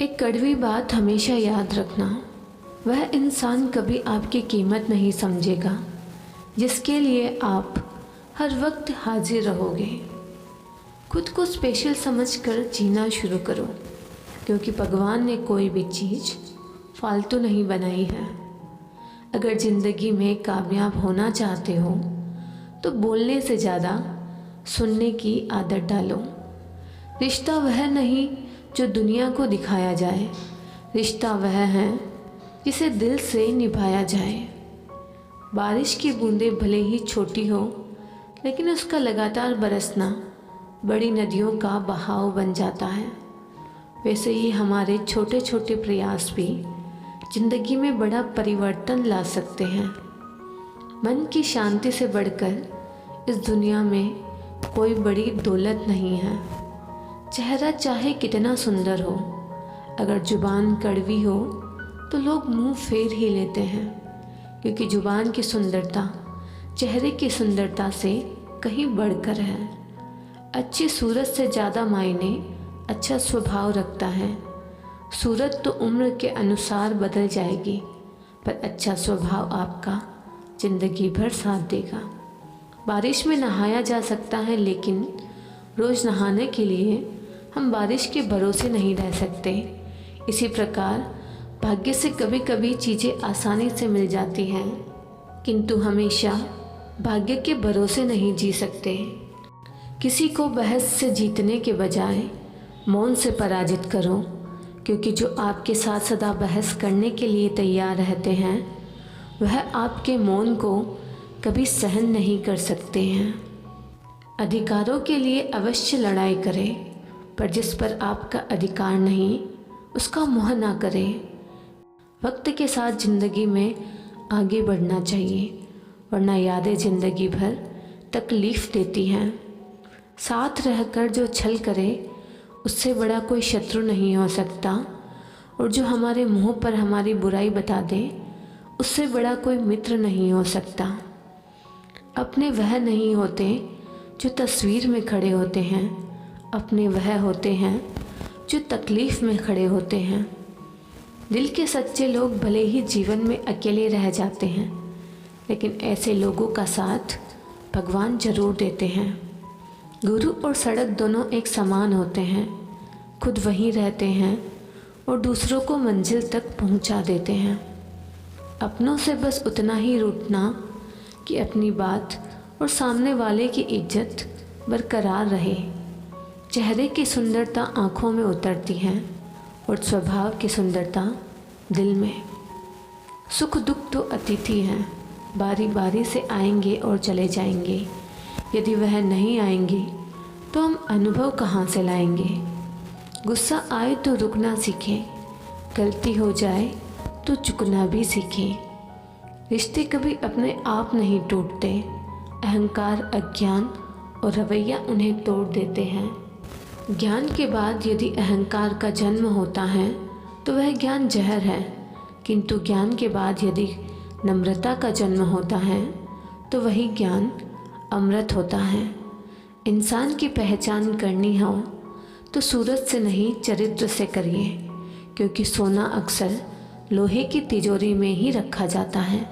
एक कड़वी बात हमेशा याद रखना, वह इंसान कभी आपकी कीमत नहीं समझेगा जिसके लिए आप हर वक्त हाजिर रहोगे। खुद को स्पेशल समझकर जीना शुरू करो, क्योंकि भगवान ने कोई भी चीज़ फालतू नहीं बनाई है। अगर ज़िंदगी में कामयाब होना चाहते हो तो बोलने से ज़्यादा सुनने की आदत डालो। रिश्ता वह नहीं जो दुनिया को दिखाया जाए, रिश्ता वह है जिसे दिल से निभाया जाए। बारिश की बूंदें भले ही छोटी हो, लेकिन उसका लगातार बरसना बड़ी नदियों का बहाव बन जाता है। वैसे ही हमारे छोटे छोटे प्रयास भी जिंदगी में बड़ा परिवर्तन ला सकते हैं। मन की शांति से बढ़कर इस दुनिया में कोई बड़ी दौलत नहीं है। चेहरा चाहे कितना सुंदर हो, अगर जुबान कड़वी हो तो लोग मुंह फेर ही लेते हैं, क्योंकि जुबान की सुंदरता चेहरे की सुंदरता से कहीं बढ़कर है। अच्छी सूरत से ज़्यादा मायने अच्छा स्वभाव रखता है। सूरत तो उम्र के अनुसार बदल जाएगी, पर अच्छा स्वभाव आपका ज़िंदगी भर साथ देगा। बारिश में नहाया जा सकता है, लेकिन रोज़ नहाने के लिए हम बारिश के भरोसे नहीं रह सकते। इसी प्रकार भाग्य से कभी कभी चीज़ें आसानी से मिल जाती हैं, किंतु हमेशा भाग्य के भरोसे नहीं जी सकते। किसी को बहस से जीतने के बजाय मौन से पराजित करो, क्योंकि जो आपके साथ सदा बहस करने के लिए तैयार रहते हैं वह आपके मौन को कभी सहन नहीं कर सकते हैं। अधिकारों के लिए अवश्य लड़ाई करें, पर जिस पर आपका अधिकार नहीं उसका मोह ना करें। वक्त के साथ ज़िंदगी में आगे बढ़ना चाहिए, वरना यादें ज़िंदगी भर तकलीफ़ देती हैं। साथ रहकर जो छल करे उससे बड़ा कोई शत्रु नहीं हो सकता, और जो हमारे मुंह पर हमारी बुराई बता दे उससे बड़ा कोई मित्र नहीं हो सकता। अपने वह नहीं होते जो तस्वीर में खड़े होते हैं, अपने वह होते हैं जो तकलीफ़ में खड़े होते हैं। दिल के सच्चे लोग भले ही जीवन में अकेले रह जाते हैं, लेकिन ऐसे लोगों का साथ भगवान जरूर देते हैं। गुरु और सड़क दोनों एक समान होते हैं, खुद वहीं रहते हैं और दूसरों को मंजिल तक पहुंचा देते हैं। अपनों से बस उतना ही रूठना कि अपनी बात और सामने वाले की इज्जत बरकरार रहे। चेहरे की सुंदरता आँखों में उतरती है और स्वभाव की सुंदरता दिल में। सुख दुख तो अतिथि हैं, बारी बारी से आएंगे और चले जाएंगे। यदि वह नहीं आएंगे तो हम अनुभव कहाँ से लाएंगे। गुस्सा आए तो रुकना सीखें, गलती हो जाए तो चुकना भी सीखें। रिश्ते कभी अपने आप नहीं टूटते, अहंकार, अज्ञान और रवैया उन्हें तोड़ देते हैं। ज्ञान के बाद यदि अहंकार का जन्म होता है तो वह ज्ञान जहर है, किंतु ज्ञान के बाद यदि नम्रता का जन्म होता है तो वही ज्ञान अमृत होता है। इंसान की पहचान करनी हो तो सूरत से नहीं चरित्र से करिए, क्योंकि सोना अक्सर लोहे की तिजोरी में ही रखा जाता है।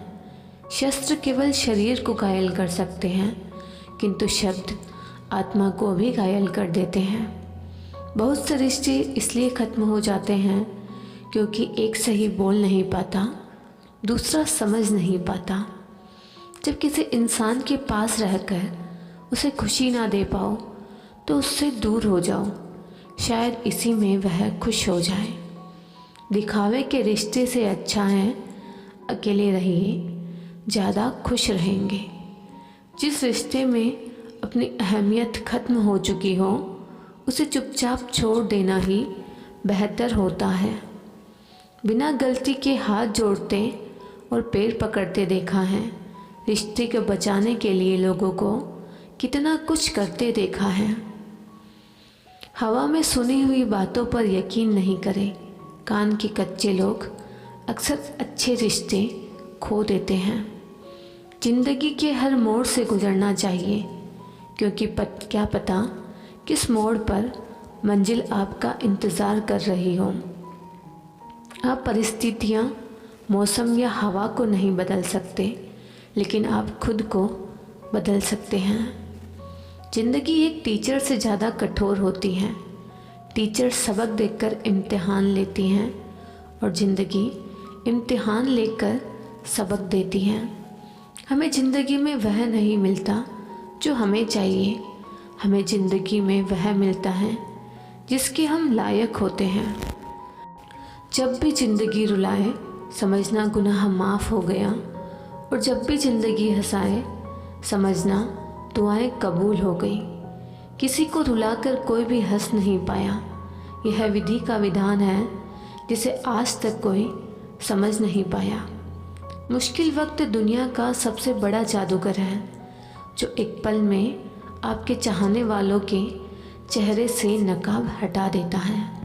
शस्त्र केवल शरीर को घायल कर सकते हैं, किंतु शब्द आत्मा को भी घायल कर देते हैं। बहुत से रिश्ते इसलिए ख़त्म हो जाते हैं क्योंकि एक सही बोल नहीं पाता, दूसरा समझ नहीं पाता। जब किसी इंसान के पास रहकर उसे खुशी ना दे पाओ तो उससे दूर हो जाओ, शायद इसी में वह खुश हो जाए। दिखावे के रिश्ते से अच्छा है अकेले रहिए, ज़्यादा खुश रहेंगे। जिस रिश्ते में अपनी अहमियत खत्म हो चुकी हो उसे चुपचाप छोड़ देना ही बेहतर होता है। बिना गलती के हाथ जोड़ते और पैर पकड़ते देखा है। रिश्ते को बचाने के लिए लोगों को कितना कुछ करते देखा है। हवा में सुनी हुई बातों पर यकीन नहीं करें। कान के कच्चे लोग अक्सर अच्छे रिश्ते खो देते हैं। जिंदगी के हर मोड़ से गुजरना चाहिए, क्योंकि क्या पता किस मोड़ पर मंजिल आपका इंतज़ार कर रही हो। आप परिस्थितियाँ, मौसम या हवा को नहीं बदल सकते, लेकिन आप खुद को बदल सकते हैं। ज़िंदगी एक टीचर से ज़्यादा कठोर होती है। टीचर सबक देकर इम्तिहान लेती हैं और ज़िंदगी इम्तिहान लेकर सबक देती है। हमें ज़िंदगी में वह नहीं मिलता जो हमें चाहिए, हमें ज़िंदगी में वह मिलता है जिसके हम लायक होते हैं। जब भी ज़िंदगी रुलाए समझना गुनाह माफ़ हो गया, और जब भी ज़िंदगी हंसाए समझना दुआएं कबूल हो गई। किसी को रुलाकर कोई भी हंस नहीं पाया, यह विधि का विधान है जिसे आज तक कोई समझ नहीं पाया। मुश्किल वक्त दुनिया का सबसे बड़ा जादूगर है, जो एक पल में आपके चाहने वालों के चेहरे से नकाब हटा देता है।